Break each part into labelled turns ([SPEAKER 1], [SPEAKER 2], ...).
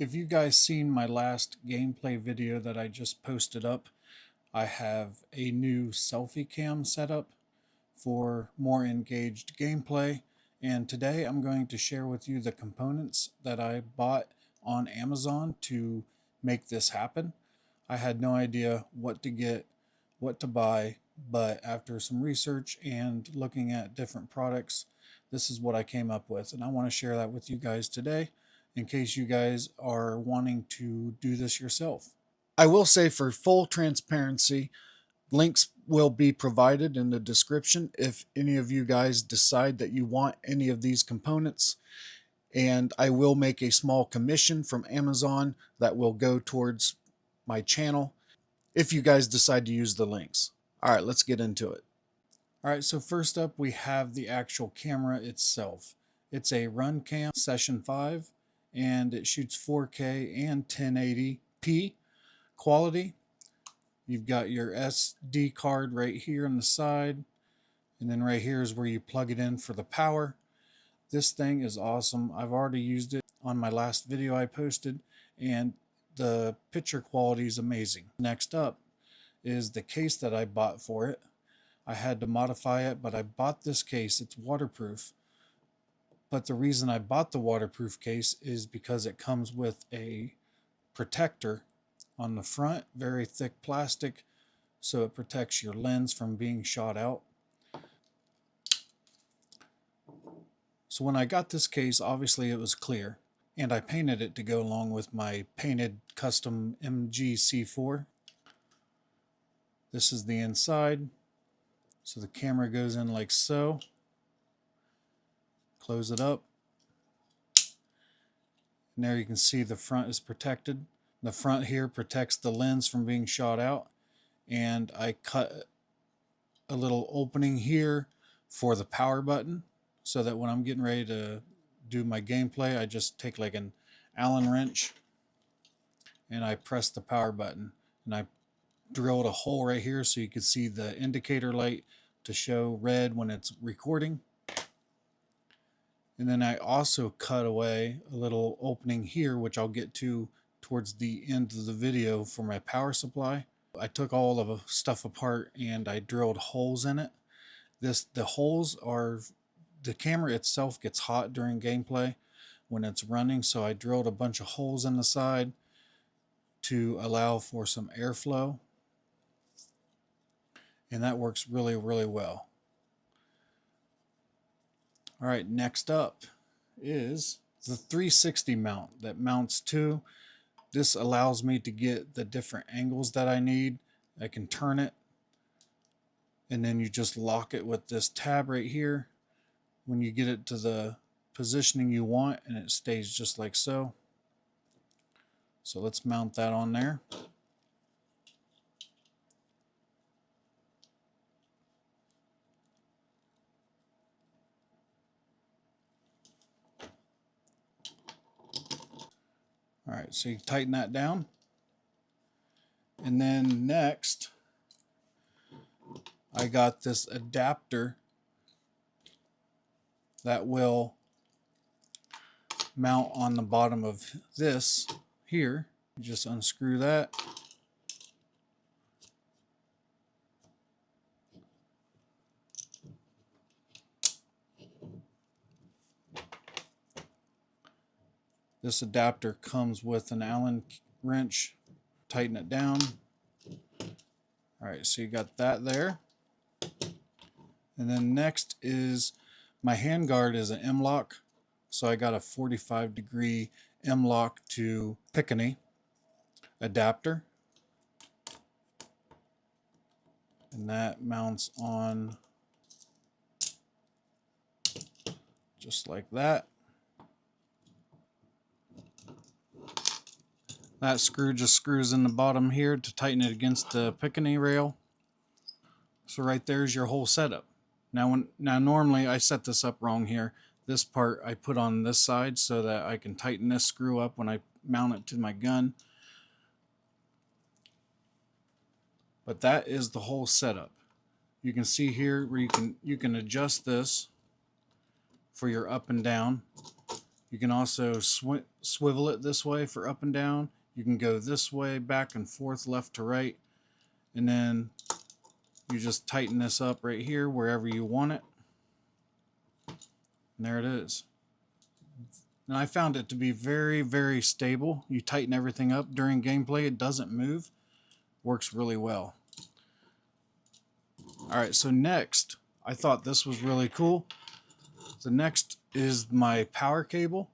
[SPEAKER 1] If you guys seen my last gameplay video that I just posted up, I have a new selfie cam setup for more engaged gameplay, and today I'm going to share with you the components that I bought on Amazon to make this happen. I had no idea what to get, what to buy, but after some research and looking at different products, this is what I came up with, and I want to share that with you guys today in case you guys are wanting to do this yourself. I will say, for full transparency, links will be provided in the description if any of you guys decide that you want any of these components, and I will make a small commission from Amazon that will go towards my channel if you guys decide to use the links. All right, let's get into it. All right, so first up we have the actual camera itself. It's a Runcam Session 5 and it shoots 4K and 1080p quality. You've got your SD card right here on the side, and then right here is where you plug it in for the power. This thing is awesome. I've already used it on my last video I posted, and the picture quality is amazing. Next up is the case that I bought for it. I had to modify it, but I bought this case. It's waterproof. But the reason I bought the waterproof case is because it comes with a protector on the front, very thick plastic, so it protects your lens from being shot out. So when I got this case, obviously it was clear, and I painted it to go along with my painted custom MG-C4. This is the inside. So the camera goes in like so. Close it up. And there you can see the front is protected. The front here protects the lens from being shot out. And I cut a little opening here for the power button, so that when I'm getting ready to do my gameplay, I just take like an Allen wrench and I press the power button. And I drilled a hole right here so you can see the indicator light to show red when it's recording. And then I also cut away a little opening here, which I'll get to towards the end of the video, for my power supply. I took all of the stuff apart and I drilled holes in it. The holes are, the camera itself gets hot during gameplay when it's running, so I drilled a bunch of holes in the side to allow for some airflow, and that works really, really well. All right, next up is the 360 mount that mounts to. This allows me to get the different angles that I need. I can turn it, and then you just lock it with this tab right here when you get it to the positioning you want, and it stays just like so. So let's mount that on there. All right, so you tighten that down. And then next, I got this adapter that will mount on the bottom of this here. You just unscrew that. This adapter comes with an Allen wrench. Tighten it down. All right, so you got that there. And then next is my handguard is an Mlok. So I got a 45-degree Mlok to Picanny adapter. And that mounts on just like that. That screw just screws in the bottom here to tighten it against the Picanny rail. So right there's your whole setup. Now normally I set this up wrong here. This part I put on this side so that I can tighten this screw up when I mount it to my gun. But that is the whole setup. You can see here where you can adjust this for your up and down. You can also swivel it this way for up and down. You can go this way, back and forth, left to right. And then you just tighten this up right here wherever you want it. And there it is. And I found it to be very, very stable. You tighten everything up during gameplay, it doesn't move. Works really well. Alright, so next, I thought this was really cool. The next is my power cable.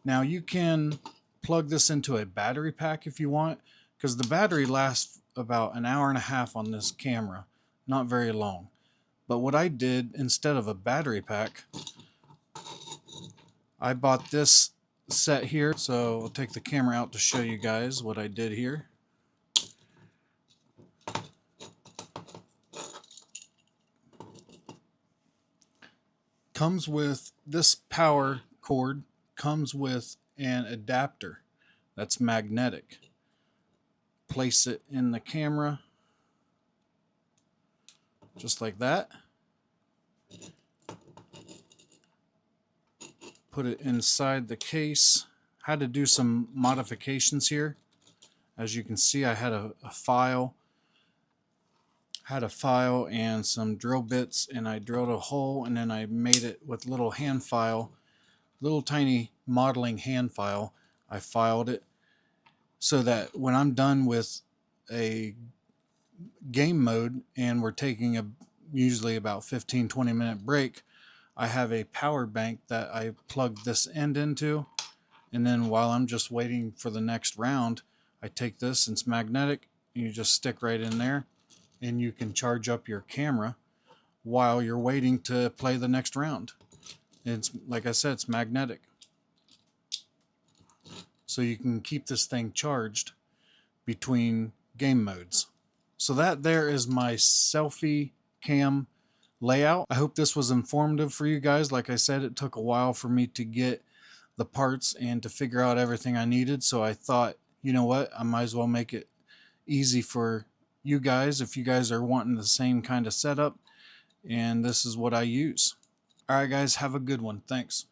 [SPEAKER 1] Now you can plug this into a battery pack if you want, because the battery lasts about an hour and a half on this camera, not very long. But what I did, instead of a battery pack, I bought this set here. So I'll take the camera out to show you guys what I did here. Comes with this power cord, comes with an adapter that's magnetic. Place it in the camera just like that. Put it inside the case. Had to do some modifications here. As you can see, I had a file. Had a file and some drill bits, and I drilled a hole, and then I made it with little hand file, little tiny modeling hand file. I filed it so that when I'm done with a game mode and we're taking a usually about 15-20 minute break, I have a power bank that I plug this end into, and then while I'm just waiting for the next round, I take this, and it's magnetic, and you just stick right in there, and you can charge up your camera while you're waiting to play the next round. It's, like I said, it's magnetic. So you can keep this thing charged between game modes. So that there is my selfie cam layout. I hope this was informative for you guys. Like I said, it took a while for me to get the parts and to figure out everything I needed. So I thought, you know what, I might as well make it easy for you guys if you guys are wanting the same kind of setup, and this is what I use. Alright guys, have a good one. Thanks.